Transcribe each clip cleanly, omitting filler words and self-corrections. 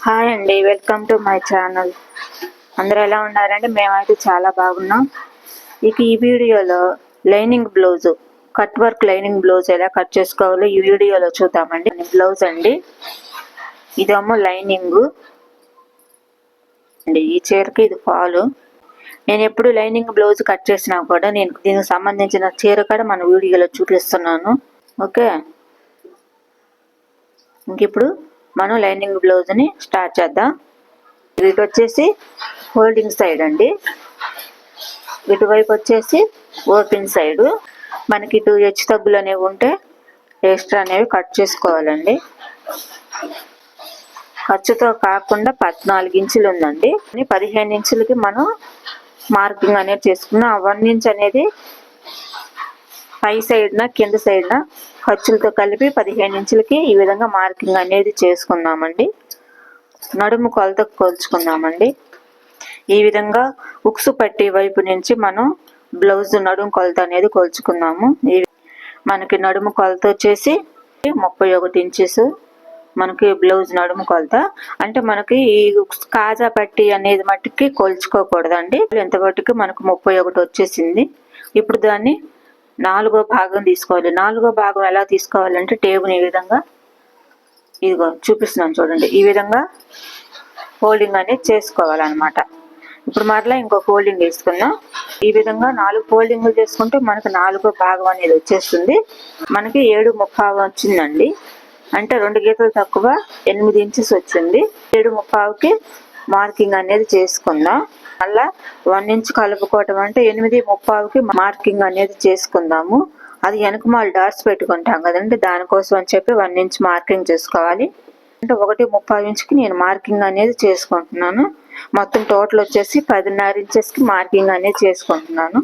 Hi అండి, welcome to my channel. అందరూ ఎలా ఉన్నారండి? మేమైతే చాలా బాగున్నాం. ఇక ఈ వీడియోలో lining blouse, cut work lining blouse ఎలా కట్ చేసుకోవాలో ఈ వీడియోలో చూద్దామండి. బ్లౌజ్ అండి, ఇదేమో లైనింగ్ అండి. ఈ చీరకి ఇది ఫాలు. నేను ఎప్పుడు లైనింగ్ బ్లౌజ్ కట్ చేసినా కూడా నేను దీనికి సంబంధించిన చీర కూడా మన వీడియోలో చూపిస్తున్నాను. ఓకే, ఇంక ఇప్పుడు మనం లైనింగ్ బ్లౌజ్ని స్టార్ట్ చేద్దాం. ఇటు వచ్చేసి హోల్డింగ్ సైడ్ అండి, ఇటువైపు వచ్చేసి ఓపెన్ సైడు. మనకి ఇటు హెచ్చు తగ్గులు అనేవి ఉంటే ఎక్స్ట్రా అనేవి కట్ చేసుకోవాలండి. ఖర్చుతో కాకుండా 14 ఇంచులు ఉందండి, 15 ఇంచులకి మనం మార్కింగ్ అనేది చేసుకున్నాం. 1 ఇంచ్ అనేది పై సైడ్న కింద సైడ్న ఖర్చులతో కలిపి 15 ఇంచులకి ఈ విధంగా మార్కింగ్ అనేది చేసుకున్నామండి. నడుము కొలతకు కొలుచుకుందామండి. ఈ విధంగా ఉక్సు పట్టి వైపు నుంచి మనం బ్లౌజ్ నడుము కొలత అనేది కొలుచుకుందాము. మనకి నడుము కొలత వచ్చేసి 31 ఇంచెస్ మనకి బ్లౌజ్ నడుము కొలత. అంటే మనకి ఈ కాజా పట్టి అనేది మట్టుకి కొలుచుకోకూడదండి. ఎంతవరకు మనకు 31 వచ్చేసింది. ఇప్పుడు దాన్ని 4వ భాగం తీసుకోవాలి. 4వ భాగం ఎలా తీసుకోవాలంటే టేబుల్ ఈ విధంగా, ఇదిగో చూపిస్తున్నాను చూడండి, ఈ విధంగా ఫోల్డింగ్ అనేది చేసుకోవాలన్నమాట. ఇప్పుడు మరలా ఇంకో ఫోల్డింగ్ వేసుకుందాం. ఈ విధంగా 4 ఫోల్డింగ్లు చేసుకుంటే మనకు 4వ భాగం అనేది వచ్చేస్తుంది. మనకి 7:30 వచ్చిందండి, అంటే 2 గీతలు తక్కువ 8 ఇంచెస్ వచ్చింది. 7:30కి మార్కింగ్ అనేది చేసుకుందాం. మళ్ళా 1 ఇంచ్ కలుపుకోవటం అంటే 8:30కి మార్కింగ్ అనేది చేసుకుందాము. అది వెనకమాల డాట్స్ పెట్టుకుంటాం కదండి, దానికోసం అని చెప్పి 1 ఇంచ్ మార్కింగ్ చేసుకోవాలి. అంటే 1:30 ఇంచుకి నేను మార్కింగ్ అనేది చేసుకుంటున్నాను. మొత్తం టోటల్ వచ్చేసి 10.5 ఇంచెస్కి మార్కింగ్ అనేది చేసుకుంటున్నాను.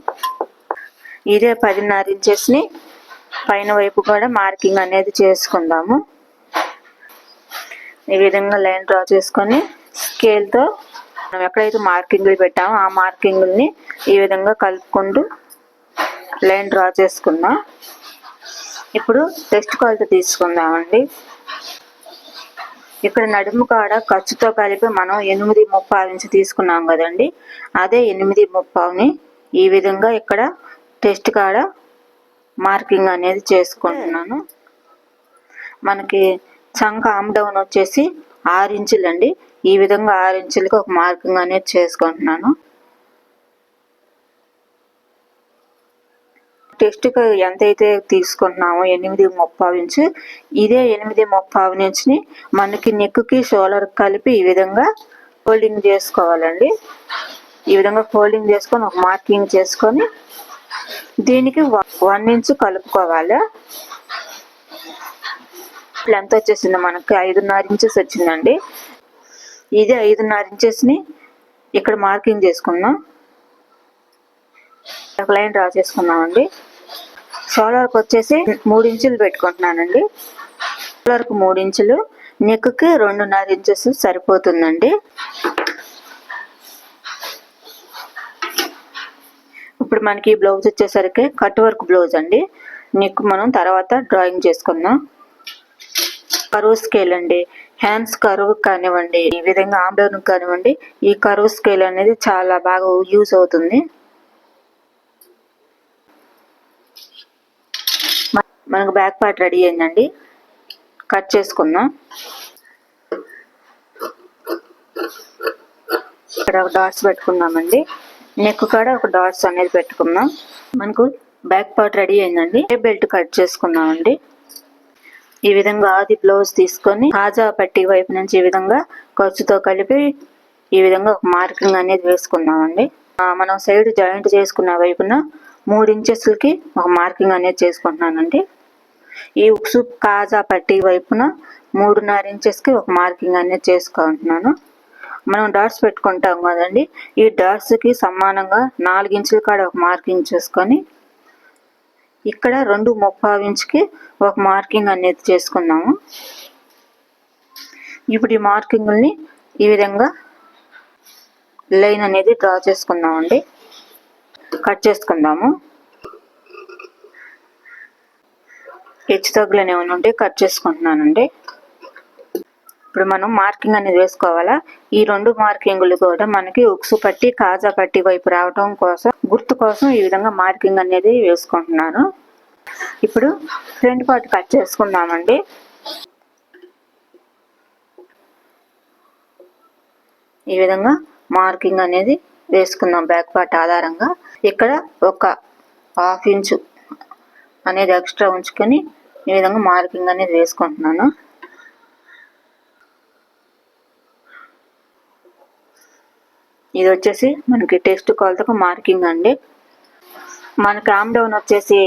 ఇదే 10.5 ఇంచెస్ని పైన వైపు కూడా మార్కింగ్ అనేది చేసుకుందాము. ఈ విధంగా లైన్ డ్రా చేసుకొని స్కేల్తో మనం ఎక్కడైతే మార్కింగ్లు పెట్టామో ఆ మార్కింగ్ని ఈ విధంగా కలుపుకుంటూ లైన్ డ్రా చేసుకుందాం. ఇప్పుడు టెస్ట్ కొలత తీసుకుందామండి. ఇక్కడ నడుము కాడ ఖర్చుతో కలిపి మనం 8:30 ఇంచు తీసుకున్నాం కదండి, అదే 8:30ని ఈ విధంగా ఇక్కడ టెస్ట్ కాడ మార్కింగ్ అనేది చేసుకుంటున్నాను. మనకి చంక ఆమ్ డౌన్ వచ్చేసి 6 ఇంచులు అండి. ఈ విధంగా 6 ఇంచులకి ఒక మార్కింగ్ అనేది చేసుకుంటున్నాను. టెస్ట్కి ఎంతైతే తీసుకుంటున్నామో 8:30 ఇంచు, ఇదే 8:30 ఇంచుని మనకి నెక్కి షోల్డర్ కలిపి ఈ విధంగా ఫోల్డింగ్ చేసుకోవాలండి. ఈ విధంగా ఫోల్డింగ్ చేసుకొని ఒక మార్కింగ్ చేసుకొని దీనికి 1 ఇంచు కలుపుకోవాలి. లెంత్ వచ్చేసింది మనకి 5.5 ఇంచెస్ వచ్చిందండి. ఇదే 5.5 ఇంచెస్ని ఇక్కడ మార్కింగ్ చేసుకుందాం. ఒక లైన్ డ్రా చేసుకున్నామండి. షోల్డర్కి వచ్చేసి 3 ఇంచులు పెట్టుకుంటున్నానండి. షోల్డర్కి 3 ఇంచులు, నెక్కి 2.5 ఇంచెస్ సరిపోతుందండి. ఇప్పుడు మనకి ఈ బ్లౌజ్ వచ్చేసరికి కట్ వర్క్ బ్లౌజ్ అండి. నెక్ మనం తర్వాత డ్రాయింగ్ చేసుకుందాం. కరువు స్కేల్ అండి, హ్యాండ్స్ కరువు కానివ్వండి, ఈ విధంగా ఆమ్ డౌన్ కానివ్వండి, ఈ కరువు స్కేల్ అనేది చాలా బాగా యూజ్ అవుతుంది. మనకు బ్యాక్ పార్ట్ రెడీ అయిందండి, కట్ చేసుకుందాం. ఇక్కడ ఒక డాట్స్ పెట్టుకుందామండి, నెక్ కాడ ఒక డాట్స్ అనేది పెట్టుకుందాం. మనకు బ్యాక్ పార్ట్ రెడీ అయిందండి. బెల్ట్ కట్ చేసుకుందామండి. ఈ విధంగా ఆది బ్లౌజ్ తీసుకొని కాజా పట్టి వైపు నుంచి ఈ విధంగా ఖర్చుతో కలిపి ఈ విధంగా ఒక మార్కింగ్ అనేది వేసుకుందామండి. మనం సైడ్ జాయింట్ చేసుకున్న వైపున 3 ఇంచెస్లకి ఒక మార్కింగ్ అనేది చేసుకుంటున్నానండి. ఈ ఉక్సు కాజా పట్టి వైపున 3.5 ఇంచెస్కి ఒక మార్కింగ్ అనేది చేసుకుంటున్నాను. మనం డాట్స్ పెట్టుకుంటాం కదండి, ఈ డాట్స్కి సమానంగా 4 ఇంచుల కాడ ఒక మార్కింగ్ చేసుకొని ఇక్కడ 2.30 ఇంచుకి ఒక మార్కింగ్ అనేది చేసుకున్నాము. ఇప్పుడు ఈ మార్కింగ్ని ఈ విధంగా లైన్ అనేది డ్రా చేసుకుందామండి. కట్ చేసుకుందాము. హెచ్చు తగ్గులు ఏమైనా ఉంటే కట్ చేసుకుంటున్నానండి. ఇప్పుడు మనం మార్కింగ్ అనేది వేసుకోవాలా. ఈ 2 మార్కింగ్లు కూడా మనకి ఉక్సు పట్టి కాజా పట్టి వైపు రావడం కోసం గుర్తు కోసం ఈ విధంగా మార్కింగ్ అనేది వేసుకుంటున్నాను. ఇప్పుడు ఫ్రంట్ పార్ట్ కట్ చేసుకుందామండి. ఈ విధంగా మార్కింగ్ అనేది వేసుకుందాం బ్యాక్ పార్ట్ ఆధారంగా. ఇక్కడ ఒక 1/2 ఇంచు అనేది ఎక్స్ట్రా ఉంచుకొని ఈ విధంగా మార్కింగ్ అనేది వేసుకుంటున్నాను. ఇది వచ్చేసి మనకి టెక్స్ట్ కొలతకు మార్కింగ్ అండి. మనకి ఆమ్ డౌన్ వచ్చేసి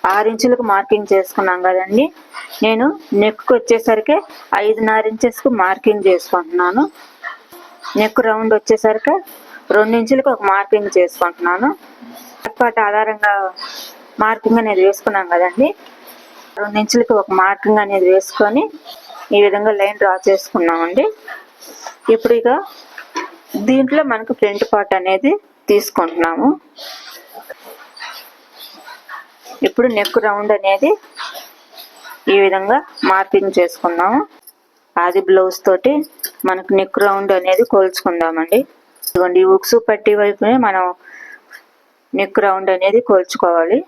6 ఇంచులకు మార్కింగ్ చేసుకున్నాం కదండి. నేను నెక్కు వచ్చేసరికి 5.5 ఇంచెస్కు మార్కింగ్ చేసుకుంటున్నాను. నెక్ రౌండ్ వచ్చేసరికి 2 ఇంచులకు ఒక మార్కింగ్ చేసుకుంటున్నాను. బ్యాక్ పార్ట్ ఆధారంగా మార్కింగ్ అనేది వేసుకున్నాం కదండి. 2 ఇంచులకు ఒక మార్కింగ్ అనేది వేసుకొని ఈ విధంగా లైన్ డ్రా చేసుకున్నామండి. ఇప్పుడు ఇక దీంట్లో మనకు ఫ్రంట్ పార్ట్ అనేది తీసుకుంటున్నాము. ఇప్పుడు నెక్ రౌండ్ అనేది ఈ విధంగా మార్కింగ్ చేసుకున్నాము. ఆది బ్లౌజ్ తోటి మనకు నెక్ రౌండ్ అనేది కోల్చుకుందామండి. ఇదిగోండి ఈ ఉక్సు పట్టి వైపునే మనం నెక్ రౌండ్ అనేది కోల్చుకోవాలి.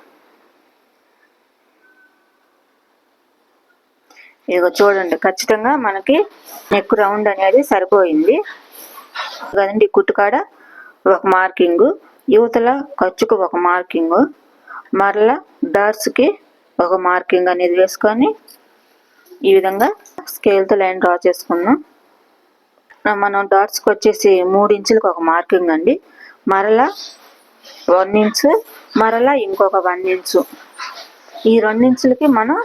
ఇదిగో చూడండి, ఖచ్చితంగా మనకి నెక్ రౌండ్ అనేది సరిపోయింది కదండి. కుట్టుకాడ ఒక మార్కింగ్, యువతల ఖర్చుకు ఒక మార్కింగ్, మరలా డాట్స్కి ఒక మార్కింగ్ అనేది వేసుకొని ఈ విధంగా స్కేల్తో లైన్ డ్రా చేసుకున్నాం. మనం డాట్స్కి వచ్చేసి 3 ఇంచులకు ఒక మార్కింగ్ అండి. మరలా 1 ఇంచు, మరలా ఇంకొక 1 ఇంచు. ఈ 2 ఇంచులకి మనం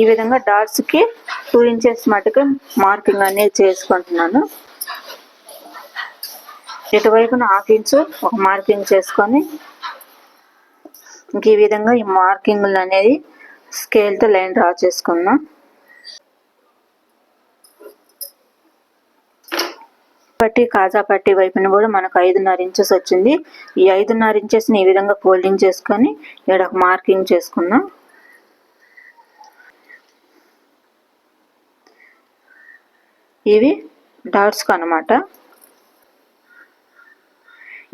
ఈ విధంగా డాట్స్కి 2 ఇంచెస్ మటుకు మార్కింగ్ అనేది చేసుకుంటున్నాను. ఇటువైపున 1/2 ఇంచు ఒక మార్కింగ్ చేసుకొని ఇంక ఈ విధంగా ఈ మార్కింగ్లు అనేది స్కేల్తో లైన్ డ్రా చేసుకుందాం. పట్టి కాజా పట్టి వైపున కూడా మనకు 5.5 ఇంచెస్ వచ్చింది. ఈ 5.5 ఇంచెస్ని ఈ విధంగా ఫోల్డింగ్ చేసుకొని ఇక్కడ ఒక మార్కింగ్ చేసుకుందాం. ఇవి డాట్స్కి అన్నమాట.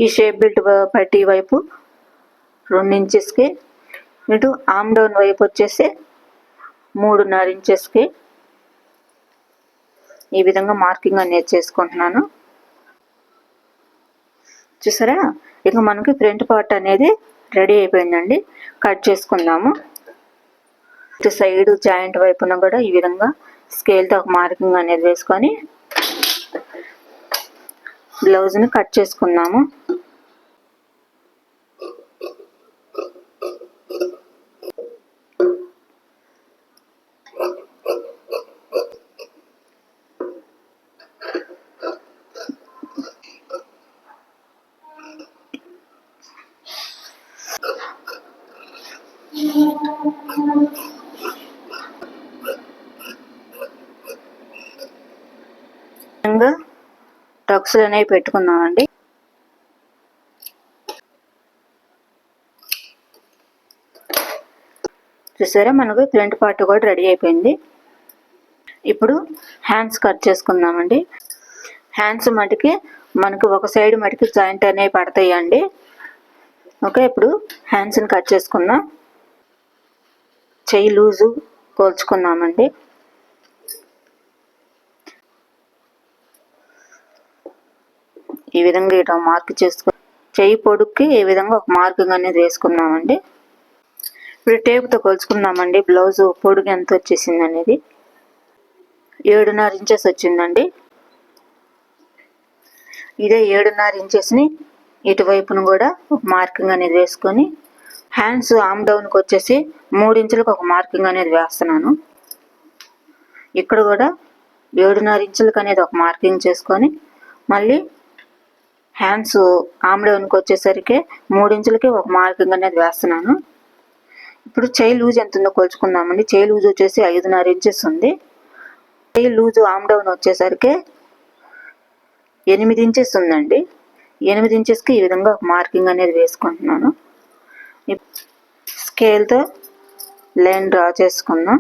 ఈ షేప్ బెల్ట్ పట్టి వైపు 2 ఇంచెస్కి, ఇటు ఆమ్ డౌన్ వైపు వచ్చేసి 3.5 ఇంచెస్కి ఈ విధంగా మార్కింగ్ అనేది చేసుకుంటున్నాను. చూసారా, ఇక మనకి ఫ్రంట్ పార్ట్ అనేది రెడీ అయిపోయిందండి. కట్ చేసుకుందాము. ఇటు సైడ్ జాయింట్ వైపున కూడా ఈ విధంగా స్కేల్తో ఒక మార్కింగ్ అనేది వేసుకొని బ్లౌజ్ని కట్ చేసుకుందాము. టక్స్లు అనేవి పెట్టుకుందామండి. చూసారా, మనకు ఫ్రంట్ పార్ట్ కూడా రెడీ అయిపోయింది. ఇప్పుడు హ్యాండ్స్ కట్ చేసుకుందామండి. హ్యాండ్స్ మటుకి మనకు ఒక సైడ్ మటుకి జాయింట్ అనేవి పడతాయండి. ఓకే, ఇప్పుడు హ్యాండ్స్ని కట్ చేసుకుందాం. చెయ్యి లూజు కోల్చుకుందామండి. ఈ విధంగా ఇట్లా మార్క్ చేసుకుని చెయ్యి పొడుక్కి ఈ విధంగా ఒక మార్కింగ్ అనేది వేసుకుందామండి. ఇప్పుడు టేపుతో కొలుచుకుందామండి. బ్లౌజ్ పొడుగు ఎంత వచ్చేసింది అనేది 7.5 ఇంచెస్ వచ్చిందండి. ఇదే 7.5 ఇంచెస్ని ఇటువైపును కూడా ఒక మార్కింగ్ అనేది వేసుకొని హ్యాండ్స్ ఆమ్ డౌన్కి వచ్చేసి 3 ఇంచులకు ఒక మార్కింగ్ అనేది వేస్తున్నాను. ఇక్కడ కూడా 7.5 ఇంచులకు అనేది ఒక మార్కింగ్ చేసుకొని మళ్ళీ హ్యాండ్స్ ఆమ్ డౌన్కి వచ్చేసరికి 3 ఇంచులకి ఒక మార్కింగ్ అనేది వేస్తున్నాను. ఇప్పుడు చెయ్యి లూజ్ ఎంత ఉందో కొలుచుకుందామండి. చెయ్యి లూజ్ వచ్చేసి 5.5 ఇంచెస్ ఉంది. చెయ్యి లూజు ఆమ్ డౌన్ వచ్చేసరికి 8 ఇంచెస్ ఉందండి. 8 ఇంచెస్కి ఈ విధంగా ఒక మార్కింగ్ అనేది వేసుకుంటున్నాను. స్కేల్తో లైన్ డ్రా చేసుకుందాం.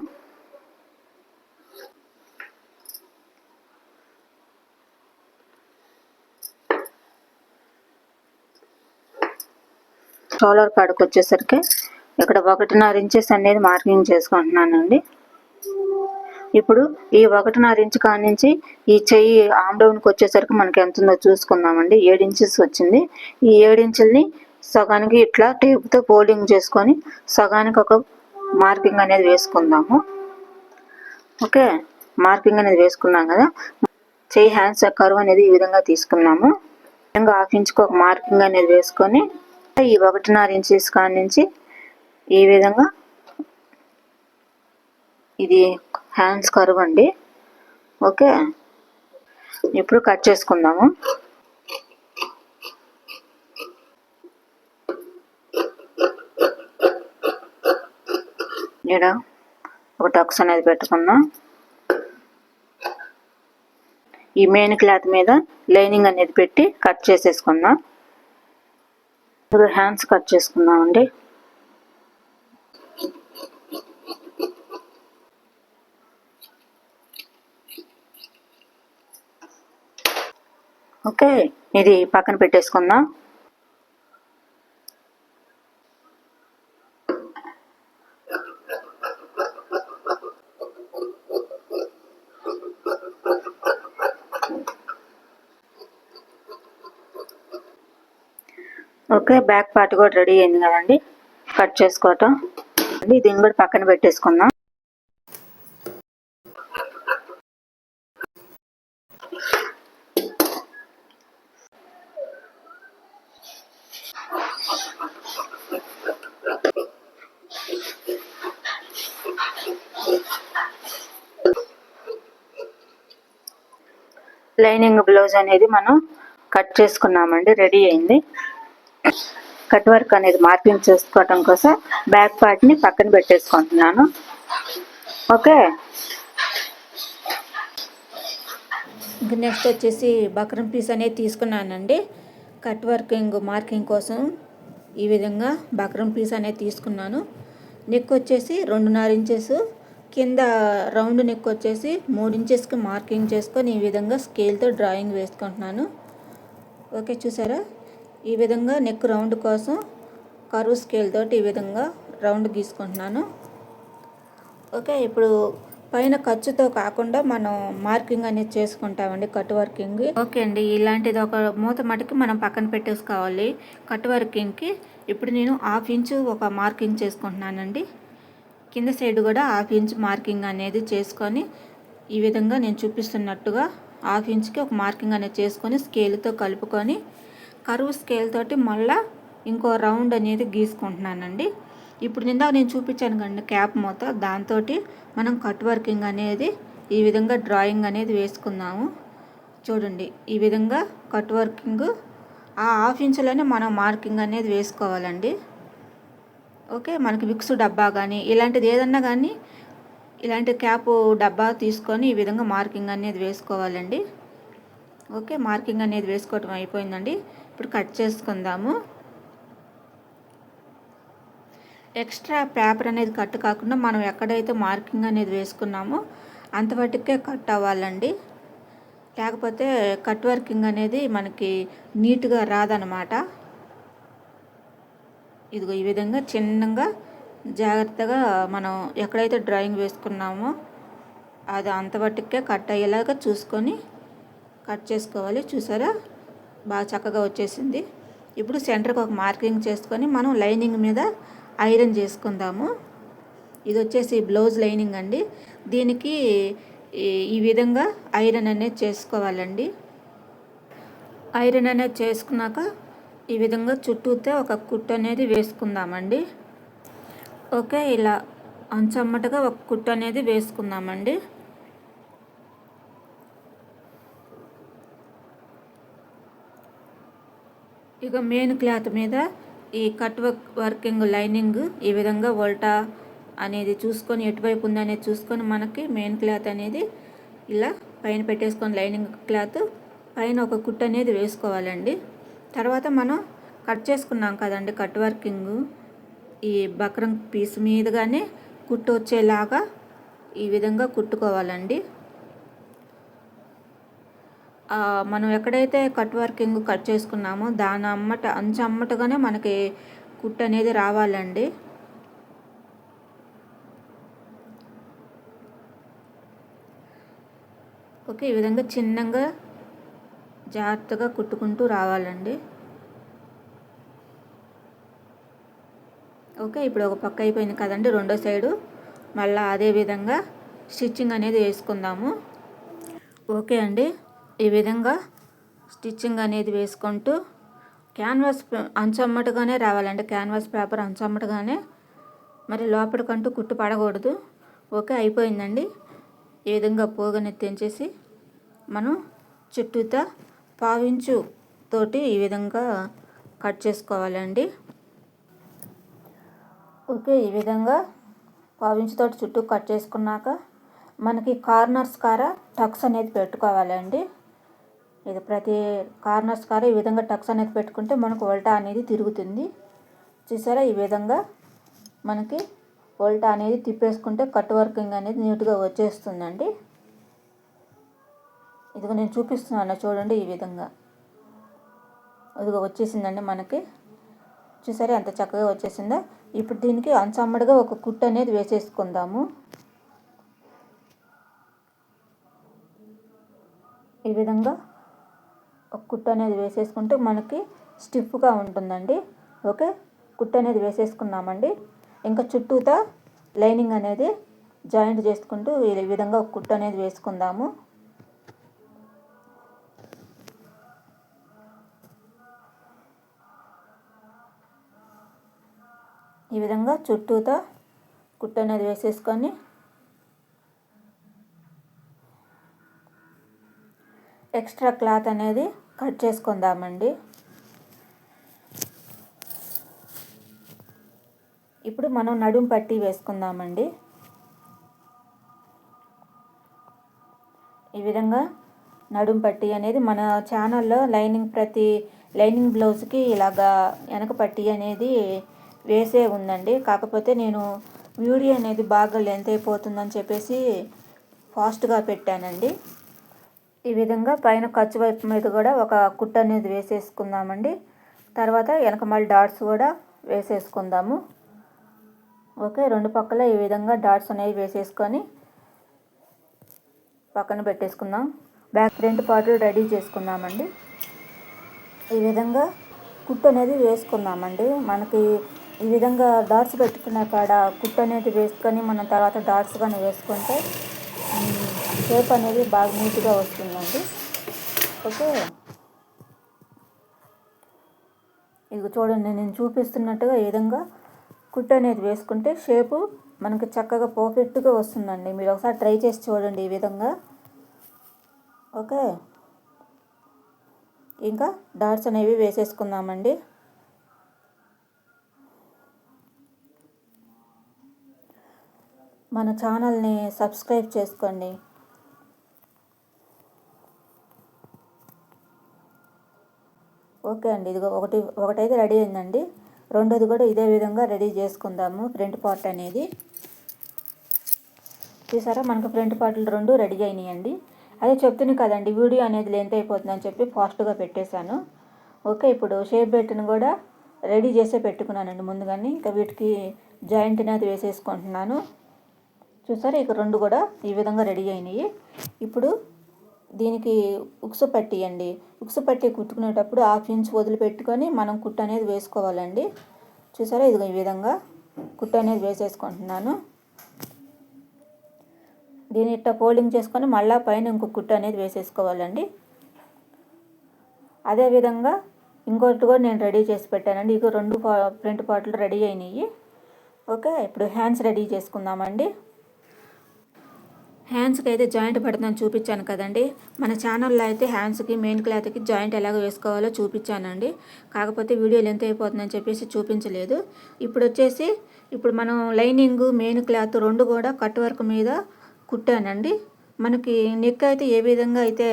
షోల్డర్ కాడకు వచ్చేసరికి ఇక్కడ 1.5 ఇంచెస్ అనేది మార్కింగ్ చేసుకుంటున్నానండి. ఇప్పుడు ఈ 1.5 ఇంచు కాడ నుంచి ఈ చెయ్యి ఆమ్ డౌన్కి వచ్చేసరికి మనకి ఎంత ఉందో చూసుకుందామండి. 7 ఇంచెస్ వచ్చింది. ఈ 7 ఇంచుల్ని సగానికి ఇట్లా టేప్తో ఫోల్డింగ్ చేసుకొని సగానికి ఒక మార్కింగ్ అనేది వేసుకుందాము. ఓకే, మార్కింగ్ అనేది వేసుకున్నాం కదా. చెయ్యి హ్యాండ్స్ కర్వ్ అనేది ఈ విధంగా తీసుకున్నాము. విధంగా 1/2 ఇంచుకి ఒక మార్కింగ్ అనేది వేసుకొని ఈ 1.5 ఇంచెస్ కాడ నుంచి ఈ విధంగా ఇది హ్యాండ్స్ కర్వ్ అండి. ఓకే, ఇప్పుడు కట్ చేసుకుందాము. ఇక్కడ ఒక టక్స్ అనేది పెట్టుకుందాం. ఈ మెయిన్ క్లాత్ మీద లైనింగ్ అనేది పెట్టి కట్ చేసేసుకుందాం. ఇప్పుడు హ్యాండ్స్ కట్ చేసుకుందాం అండి. ఓకే, ఇది పక్కన పెట్టేసుకుందాం. ఓకే, బ్యాక్ పార్ట్ కూడా రెడీ అయింది కదండి, కట్ చేసుకోవటం. దీన్ని కూడా పక్కన పెట్టేసుకుందాం. లైనింగ్ బ్లౌజ్ అనేది మనం కట్ చేసుకున్నామండి, రెడీ అయింది. కట్ వర్క్ అనేది మార్కింగ్ చేసుకోవటం కోసం బ్యాక్ పార్ట్ని పక్కన పెట్టేసుకుంటున్నాను. ఓకే, ఇంకా నెక్స్ట్ వచ్చేసి బక్రం పీస్ అనేది తీసుకున్నానండి. కట్ వర్కింగ్ మార్కింగ్ కోసం ఈ విధంగా బక్రం పీస్ అనేది తీసుకున్నాను. నెక్ వచ్చేసి 2.5 ఇంచెస్, కింద రౌండ్ నెక్ వచ్చేసి 3 ఇంచెస్కి మార్కింగ్ చేసుకొని ఈ విధంగా స్కేల్తో డ్రాయింగ్ వేసుకుంటున్నాను. ఓకే, చూసారా, ఈ విధంగా నెక్ రౌండ్ కోసం కర్వ్ స్కేల్ తోటి ఈ విధంగా రౌండ్ గీసుకుంటున్నాను. ఓకే, ఇప్పుడు పైన ఖర్చుతో కాకుండా మనం మార్కింగ్ అనేది చేసుకుంటామండి, కట్ వర్కింగ్. ఓకే అండి, ఇలాంటిది ఒక మూత మటుకి మనం పక్కన పెట్టేసుకోవాలి కట్ వర్కింగ్కి. ఇప్పుడు నేను 1/2 ఇంచు ఒక మార్కింగ్ చేసుకుంటున్నానండి. కింద సైడ్ కూడా 1/2 ఇంచు మార్కింగ్ అనేది చేసుకొని ఈ విధంగా నేను చూపిస్తున్నట్టుగా 1/2 ఇంచుకి ఒక మార్కింగ్ అనేది చేసుకొని స్కేల్తో కలుపుకొని కరువు స్కేల్ తోటి మళ్ళీ ఇంకో రౌండ్ అనేది గీసుకుంటున్నానండి. ఇప్పుడు ఇందాక నేను చూపించాను కండి క్యాప్ మూత, దాంతో మనం కట్ వర్కింగ్ అనేది ఈ విధంగా డ్రాయింగ్ అనేది వేసుకుందాము. చూడండి, ఈ విధంగా కట్ వర్కింగ్ ఆ 1/2 ఇంచులోనే మనం మార్కింగ్ అనేది వేసుకోవాలండి. ఓకే, మనకి విక్స్ డబ్బా కానీ ఇలాంటిది ఏదన్నా కానీ ఇలాంటి క్యాప్ డబ్బా తీసుకొని ఈ విధంగా మార్కింగ్ అనేది వేసుకోవాలండి. ఓకే, మార్కింగ్ అనేది వేసుకోవటం అయిపోయిందండి. ఇప్పుడు కట్ చేసుకుందాము. ఎక్స్ట్రా పేపర్ అనేది కట్ కాకుండా మనం ఎక్కడైతే మార్కింగ్ అనేది వేసుకున్నామో అంతవరకే కట్ అవ్వాలండి. లేకపోతే కట్ వర్కింగ్ అనేది మనకి నీట్గా రాదనమాట. ఇదిగో ఈ విధంగా చిన్నగా జాగ్రత్తగా మనం ఎక్కడైతే డ్రాయింగ్ వేసుకున్నామో అది అంతవరకే కట్ అయ్యేలాగా చూసుకొని కట్ చేసుకోవాలి. చూసారా, బాగా చక్కగా వచ్చేసింది. ఇప్పుడు సెంటర్కి ఒక మార్కింగ్ చేసుకొని మనం లైనింగ్ మీద ఐరన్ చేసుకుందాము. ఇది వచ్చేసి బ్లౌజ్ లైనింగ్ అండి. దీనికి ఈ విధంగా ఐరన్ అనేది చేసుకోవాలండి. ఐరన్ అనేది చేసుకున్నాక ఈ విధంగా చుట్టూతో ఒక కుట్టు అనేది వేసుకుందామండి. ఓకే, ఇలా అంచమ్మటగా ఒక కుట్టు అనేది వేసుకుందామండి. ఇక మెయిన్ క్లాత్ మీద ఈ కట్ వర్కింగ్ లైనింగ్ ఈ విధంగా వల్టా అనేది చూసుకొని ఎటువైపు ఉందనేది చూసుకొని మనకి మెయిన్ క్లాత్ అనేది ఇలా పైన పెట్టేసుకొని లైనింగ్ క్లాత్ పైన ఒక కుట్టు అనేది వేసుకోవాలండి. తర్వాత మనం కట్ చేసుకున్నాం కదండి కట్ వర్కింగ్, ఈ బక్రం పీస్ మీదుగానే కుట్టు వచ్చేలాగా ఈ విధంగా కుట్టుకోవాలండి. మనం ఎక్కడైతే కట్ వర్కింగ్ కట్ చేసుకున్నామో దాని అంచమ్మటగానే మనకి కుట్టు అనేది రావాలండి. ఓకే, ఈ విధంగా చిన్నగా జాగ్రత్తగా కుట్టుకుంటూ రావాలండి. ఓకే, ఇప్పుడు ఒక పక్క అయిపోయింది కదండి, రెండో సైడు మళ్ళీ అదే విధంగా స్టిచ్చింగ్ అనేది వేసుకుందాము. ఓకే అండి, ఈ విధంగా స్టిచ్చింగ్ అనేది వేసుకుంటూ క్యాన్వాస్ అంచమ్మటగానే రావాలండి. క్యాన్వాస్ పేపర్ అంచమ్మటగానే, మరి లోపలికంటూ కుట్టు పడకూడదు. ఓకే, అయిపోయిందండి. ఈ విధంగా పోగని తెంచేసి మనం చుట్టూతా పావించు తోటి ఈ విధంగా కట్ చేసుకోవాలండి. ఓకే, ఈ విధంగా పావించుతోటి చుట్టూ కట్ చేసుకున్నాక మనకి కార్నర్స్ కార టక్స్ అనేది పెట్టుకోవాలండి. ఇది ప్రతి కార్నర్స్ కార ఈ విధంగా టక్స్ అనేది పెట్టుకుంటే మనకు ఉల్టా అనేది తిరుగుతుంది. చూసారా, ఈ విధంగా మనకి ఉల్టా అనేది తిప్పేసుకుంటే కట్ వర్కింగ్ అనేది నీట్గా వచ్చేస్తుందండి. ఇదిగో నేను చూపిస్తున్నాను చూడండి, ఈ విధంగా ఇదిగో వచ్చేసిందండి మనకి. చూసారా ఎంత చక్కగా వచ్చేసిందో. ఇప్పుడు దీనికి అంచమ్మడిగా ఒక కుట్టు అనేది వేసేసుకుందాము. ఈ విధంగా ఒక కుట్టు అనేది వేసేసుకుంటే మనకి స్టిఫ్గా ఉంటుందండి. ఓకే, కుట్టు అనేది వేసేసుకున్నామండి. ఇంకా చుట్టూతా లైనింగ్ అనేది జాయింట్ చేసుకుంటూ ఈ విధంగా ఒక కుట్టు అనేది వేసుకుందాము. ఈ విధంగా చుట్టూతా కుట్టు అనేది వేసేసుకొని ఎక్స్ట్రా క్లాత్ అనేది కట్ చేసుకుందామండి. ఇప్పుడు మనం నడుం పట్టీ వేసుకుందామండి. ఈ విధంగా నడుం పట్టీ అనేది మన ఛానల్లో ప్రతి లైనింగ్ బ్లౌజ్కి ఇలాగా వెనక పట్టీ అనేది వేసే ఉందండి. కాకపోతే నేను వీడియో అనేది బాగా లెంత్ అయిపోతుందని చెప్పేసి ఫాస్ట్గా పెట్టానండి. ఈ విధంగా పైన ఖర్చు వైపు మీద కూడా ఒక కుట్టు అనేది వేసేసుకుందామండి. తర్వాత వెనక మళ్ళీ డాట్స్ కూడా వేసేసుకుందాము. ఓకే, రెండు పక్కల ఈ విధంగా డాట్స్ అనేవి వేసేసుకొని పక్కన పెట్టేసుకుందాం. బ్యాక్ ఫ్రంట్ పార్ట్లు రెడీ చేసుకుందామండి. ఈ విధంగా కుట్టు అనేది వేసుకుందామండి. మనకి ఈ విధంగా డాట్స్ పెట్టుకున్న కాడ కుట్టు అనేది వేసుకొని మనం తర్వాత డాట్స్ కానీ వేసుకుంటే షేప్ అనేది బాగా నీట్గా వస్తుందండి. ఓకే, ఇది చూడండి, నేను చూపిస్తున్నట్టుగా ఈ విధంగా కుట్టు అనేది వేసుకుంటే షేపు మనకి చక్కగా పర్ఫెక్ట్గా వస్తుందండి. మీరు ఒకసారి ట్రై చేసి చూడండి ఈ విధంగా. ఓకే, ఇంకా డాట్స్ అనేవి వేసేసుకుందామండి. మన ఛానల్ని సబ్స్క్రైబ్ చేసుకోండి. ఓకే అండి, ఇదిగో ఒకటైతే రెడీ అయిందండి. రెండోది కూడా ఇదే విధంగా రెడీ చేసుకుందాము. ఫ్రంట్ పార్ట్ అనేది చూసారా, మనకు ఫ్రంట్ పార్ట్లు రెండు రెడీ అయినాయండి. అదే చెప్తున్నాను కదండి, వీడియో అనేది లెంత్ అయిపోతుందని చెప్పి ఫాస్ట్గా పెట్టేశాను. ఓకే, ఇప్పుడు షేప్ బెల్ట్ని కూడా రెడీ చేసే పెట్టుకున్నానండి ముందుగానే. ఇంకా వీటికి జాయింట్ అనేది వేసేసుకుంటున్నాను. చూసారా, ఇక రెండు కూడా ఈ విధంగా రెడీ అయినాయి. ఇప్పుడు దీనికి ఉక్సు పట్టీ అండి. ఉక్సు పట్టీ కుట్టుకునేటప్పుడు 1/2 ఇంచ్ వదిలిపెట్టుకొని మనం కుట్టు అనేది వేసుకోవాలండి. చూసారా, ఇది ఈ విధంగా కుట్టు అనేది వేసేసుకుంటున్నాను. దీన్ని ఇట్లా ఫోల్డింగ్ చేసుకొని మళ్ళీ పైన ఇంకొక కుట్టు అనేది వేసేసుకోవాలండి. అదేవిధంగా ఇంకోటి కూడా నేను రెడీ చేసి పెట్టానండి. ఇక రెండు ఫ్రంట్ పార్ట్లు రెడీ అయినాయి. ఓకే, ఇప్పుడు హ్యాండ్స్ రెడీ చేసుకుందామండి. హ్యాండ్స్కి అయితే జాయింట్ పడుతుందని చూపించాను కదండి. మన ఛానల్లో అయితే హ్యాండ్స్కి మెయిన్ క్లాత్కి జాయింట్ ఎలాగ వేసుకోవాలో చూపించానండి. కాకపోతే వీడియో లెంత్ అయిపోతుందని చెప్పేసి చూపించలేదు. ఇప్పుడు మనం లైనింగ్ మెయిన్ క్లాత్ రెండు కూడా కట్ వర్క్ మీద కుట్టానండి. మనకి నెక్ అయితే ఏ విధంగా అయితే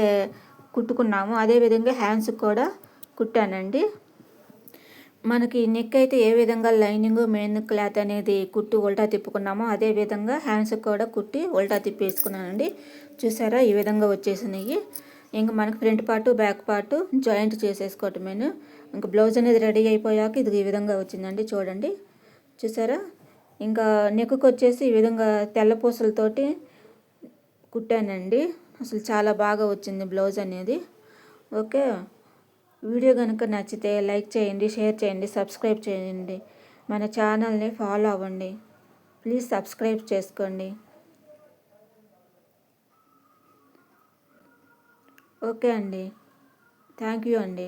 కుట్టుకున్నామో అదే విధంగా హ్యాండ్స్కి కూడా కుట్టానండి. మనకి నెక్ అయితే ఏ విధంగా లైనింగ్ మెయిన్ క్లాత్ అనేది కుట్టి ఉల్టా తిప్పుకున్నామో అదే విధంగా హ్యాండ్స్కి కూడా కుట్టి ఉల్టా తిప్పేసుకున్నానండి. చూసారా, ఈ విధంగా వచ్చేసినాయి. ఇంక మనకు front part back part joint చేసేసుకోవటమేను. ఇంకా బ్లౌజ్ అనేది రెడీ అయిపోయాక ఇది ఈ విధంగా వచ్చిందండి, చూడండి. చూసారా? ఇంకా నెక్కు వచ్చేసి ఈ విధంగా తెల్ల పూసలతోటి కుట్టానండి. అసలు చాలా బాగా వచ్చింది బ్లౌజ్ అనేది. ఓకే, వీడియో కనుక నచ్చితే లైక్ చేయండి, షేర్ చేయండి, సబ్స్క్రైబ్ చేయండి. మన ఛానల్ని ఫాలో అవ్వండి. ప్లీజ్ సబ్స్క్రైబ్ చేసుకోండి. ఓకే అండి, థ్యాంక్ యూ అండి.